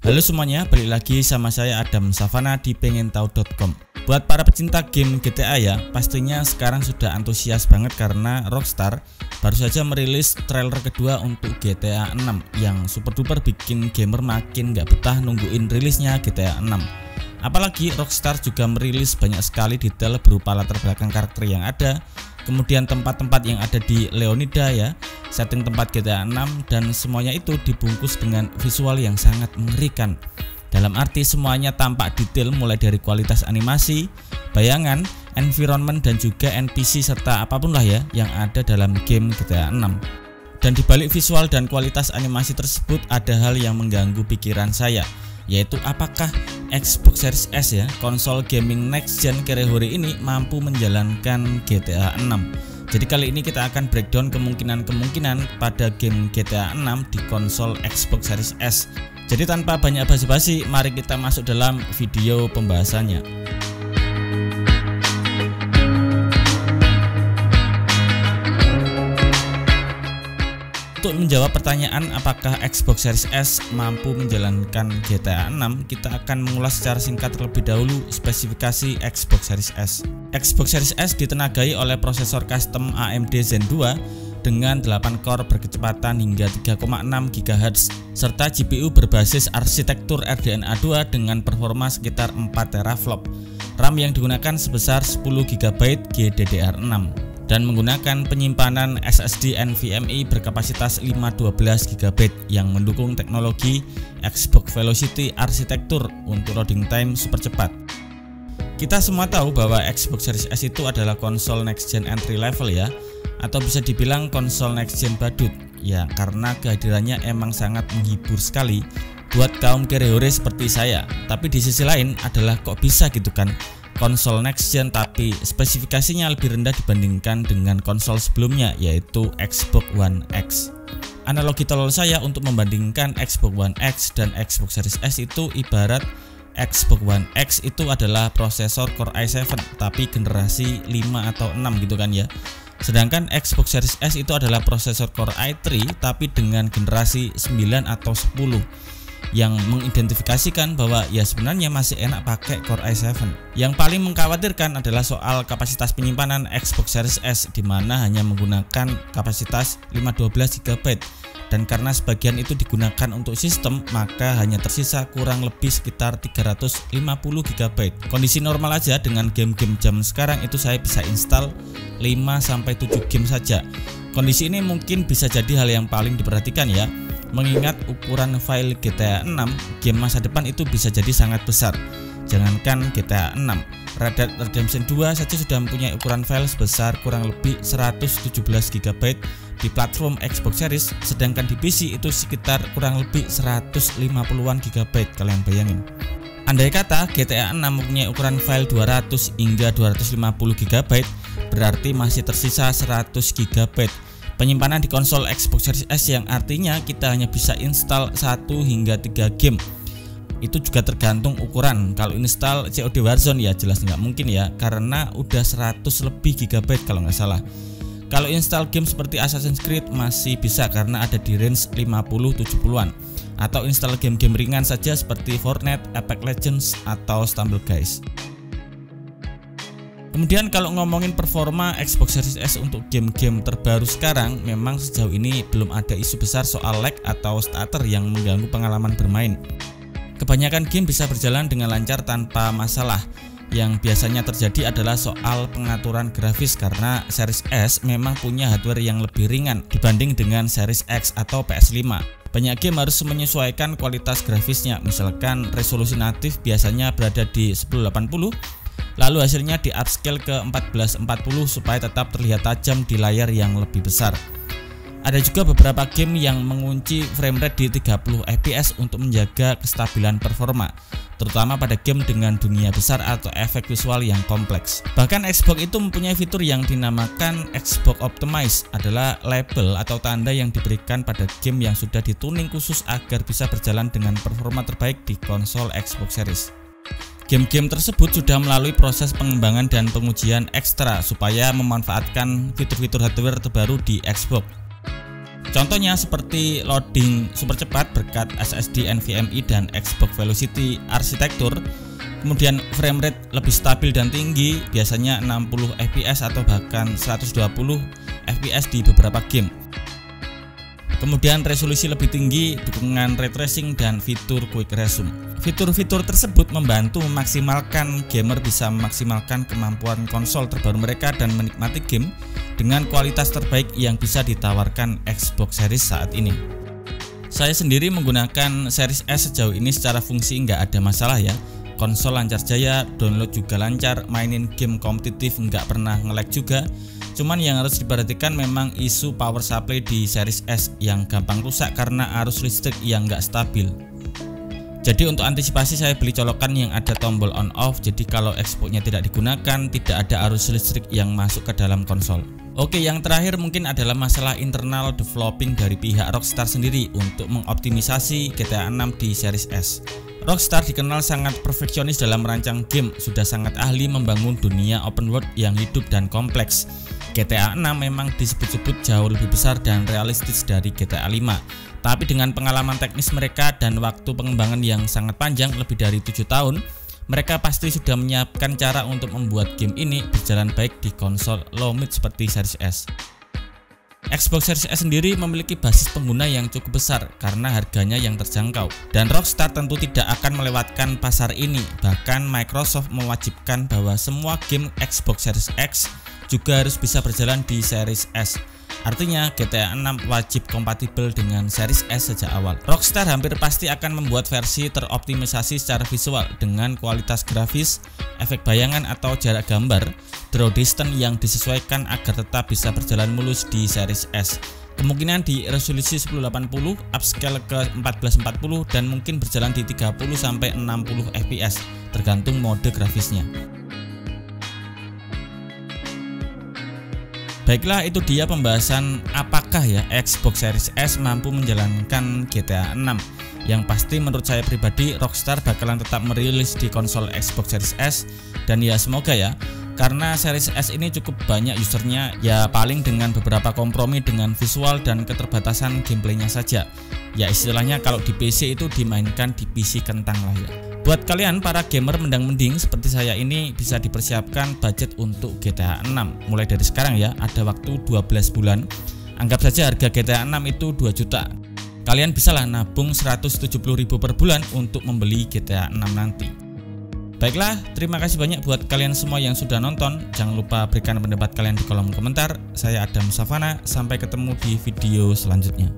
Halo semuanya, balik lagi sama saya Adam Savana di pengentahu.com. Buat para pecinta game GTA ya, pastinya sekarang sudah antusias banget karena Rockstar baru saja merilis trailer kedua untuk GTA 6 yang super duper bikin gamer makin gak betah nungguin rilisnya GTA 6. Apalagi Rockstar juga merilis banyak sekali detail berupa latar belakang karakter yang ada, kemudian tempat-tempat yang ada di Leonida ya, setting tempat GTA 6, dan semuanya itu dibungkus dengan visual yang sangat mengerikan. Dalam arti semuanya tampak detail mulai dari kualitas animasi, bayangan, environment, dan juga NPC serta apapun lah ya yang ada dalam game GTA 6. Dan dibalik visual dan kualitas animasi tersebut ada hal yang mengganggu pikiran saya, yaitu apakah Xbox Series S ya, konsol gaming next gen kere-hore ini mampu menjalankan GTA 6. Jadi kali ini kita akan breakdown kemungkinan pada game GTA 6 di konsol Xbox Series S. Jadi tanpa banyak basa-basi, mari kita masuk dalam video pembahasannya. Untuk menjawab pertanyaan apakah Xbox Series S mampu menjalankan GTA 6, kita akan mengulas secara singkat terlebih dahulu spesifikasi Xbox Series S. Xbox Series S ditenagai oleh prosesor custom AMD Zen 2 dengan 8 core berkecepatan hingga 3,6 GHz serta GPU berbasis arsitektur RDNA 2 dengan performa sekitar 4 teraflop. RAM yang digunakan sebesar 10 GB GDDR6 dan menggunakan penyimpanan SSD NVMe berkapasitas 512 GB yang mendukung teknologi Xbox Velocity arsitektur untuk loading time super cepat. Kita semua tahu bahwa Xbox Series S itu adalah konsol next gen entry level ya, atau bisa dibilang konsol next gen badut ya, karena kehadirannya emang sangat menghibur sekali buat kaum kere-hore seperti saya. Tapi di sisi lain adalah kok bisa gitu kan konsol next gen tapi spesifikasinya lebih rendah dibandingkan dengan konsol sebelumnya, yaitu Xbox One X. Analogi tolol saya untuk membandingkan Xbox One X dan Xbox Series S itu ibarat Xbox One X itu adalah prosesor Core i7 tapi generasi 5 atau 6 gitu kan ya. Sedangkan Xbox Series S itu adalah prosesor Core i3 tapi dengan generasi 9 atau 10, yang mengidentifikasikan bahwa ya sebenarnya masih enak pakai Core i7. Yang paling mengkhawatirkan adalah soal kapasitas penyimpanan Xbox Series S, di mana hanya menggunakan kapasitas 512 GB, dan karena sebagian itu digunakan untuk sistem, maka hanya tersisa kurang lebih sekitar 350 GB. Kondisi normal aja dengan game-game zaman sekarang itu saya bisa install 5-7 game saja. Kondisi ini mungkin bisa jadi hal yang paling diperhatikan ya, mengingat ukuran file GTA 6 game masa depan itu bisa jadi sangat besar. Jangankan GTA 6, Red Dead Redemption 2 saja sudah mempunyai ukuran file sebesar kurang lebih 117 GB di platform Xbox Series, sedangkan di PC itu sekitar kurang lebih 150-an GB. Kalian bayangin. Andai kata GTA 6 mempunyai ukuran file 200 hingga 250 GB, berarti masih tersisa 100 GB penyimpanan di konsol Xbox Series S, yang artinya kita hanya bisa install 1 hingga 3 game. Itu juga tergantung ukuran. Kalau install COD Warzone ya jelas nggak mungkin ya, karena udah 100 lebih GB kalau nggak salah. Kalau install game seperti Assassin's Creed masih bisa karena ada di range 50-70an, atau install game-game ringan saja seperti Fortnite, Apex Legends, atau Stumble Guys. Kemudian kalau ngomongin performa Xbox Series S untuk game-game terbaru sekarang, memang sejauh ini belum ada isu besar soal lag atau stutter yang mengganggu pengalaman bermain. Kebanyakan game bisa berjalan dengan lancar tanpa masalah. Yang biasanya terjadi adalah soal pengaturan grafis, karena Series S memang punya hardware yang lebih ringan dibanding dengan Series X atau PS5. Banyak game harus menyesuaikan kualitas grafisnya, misalkan resolusi natif biasanya berada di 1080, lalu hasilnya di upscale ke 1440 supaya tetap terlihat tajam di layar yang lebih besar. Ada juga beberapa game yang mengunci frame rate di 30 fps untuk menjaga kestabilan performa, terutama pada game dengan dunia besar atau efek visual yang kompleks. Bahkan Xbox itu mempunyai fitur yang dinamakan Xbox Optimize, adalah label atau tanda yang diberikan pada game yang sudah dituning khusus agar bisa berjalan dengan performa terbaik di konsol Xbox Series. Game-game tersebut sudah melalui proses pengembangan dan pengujian ekstra supaya memanfaatkan fitur-fitur hardware terbaru di Xbox. Contohnya seperti loading super cepat berkat SSD NVMe dan Xbox Velocity arsitektur. Kemudian frame rate lebih stabil dan tinggi, biasanya 60 fps atau bahkan 120 fps di beberapa game. Kemudian resolusi lebih tinggi, dukungan ray tracing dan fitur quick resume. Fitur-fitur tersebut membantu memaksimalkan gamer bisa memaksimalkan kemampuan konsol terbaru mereka dan menikmati game dengan kualitas terbaik yang bisa ditawarkan Xbox Series saat ini. Saya sendiri menggunakan Series S sejauh ini secara fungsi nggak ada masalah ya. Konsol lancar jaya, download juga lancar, mainin game kompetitif nggak pernah nge-lag juga. Cuman yang harus diperhatikan memang isu power supply di Series S yang gampang rusak karena arus listrik yang nggak stabil. Jadi untuk antisipasi saya beli colokan yang ada tombol on off, jadi kalau Xbox-nya tidak digunakan tidak ada arus listrik yang masuk ke dalam konsol. Oke, yang terakhir mungkin adalah masalah internal developing dari pihak Rockstar sendiri untuk mengoptimisasi GTA 6 di Series S. Rockstar dikenal sangat perfeksionis dalam merancang game, sudah sangat ahli membangun dunia open world yang hidup dan kompleks. GTA 6 memang disebut-sebut jauh lebih besar dan realistis dari GTA 5. Tapi dengan pengalaman teknis mereka dan waktu pengembangan yang sangat panjang lebih dari 7 tahun, mereka pasti sudah menyiapkan cara untuk membuat game ini berjalan baik di konsol low mid seperti Series S. Xbox Series S sendiri memiliki basis pengguna yang cukup besar karena harganya yang terjangkau. Dan Rockstar tentu tidak akan melewatkan pasar ini, bahkan Microsoft mewajibkan bahwa semua game Xbox Series X juga harus bisa berjalan di Series S. Artinya GTA 6 wajib kompatibel dengan Series S sejak awal. Rockstar hampir pasti akan membuat versi teroptimisasi secara visual dengan kualitas grafis, efek bayangan atau jarak gambar, draw distance yang disesuaikan agar tetap bisa berjalan mulus di Series S. Kemungkinan di resolusi 1080, upscale ke 1440 dan mungkin berjalan di 30 sampai 60 fps tergantung mode grafisnya. Baiklah, itu dia pembahasan apakah ya Xbox Series S mampu menjalankan GTA 6. Yang pasti menurut saya pribadi Rockstar bakalan tetap merilis di konsol Xbox Series S dan ya semoga ya, karena Series S ini cukup banyak usernya, ya paling dengan beberapa kompromi dengan visual dan keterbatasan gameplaynya saja. Ya istilahnya kalau di PC itu dimainkan di PC kentang lah ya. Buat kalian para gamer mendang-mending seperti saya ini bisa dipersiapkan budget untuk GTA 6 mulai dari sekarang ya, ada waktu 12 bulan. Anggap saja harga GTA 6 itu 2 juta. Kalian bisalah nabung 170.000 per bulan untuk membeli GTA 6 nanti. Baiklah, terima kasih banyak buat kalian semua yang sudah nonton. Jangan lupa berikan pendapat kalian di kolom komentar. Saya Adam Savana, sampai ketemu di video selanjutnya.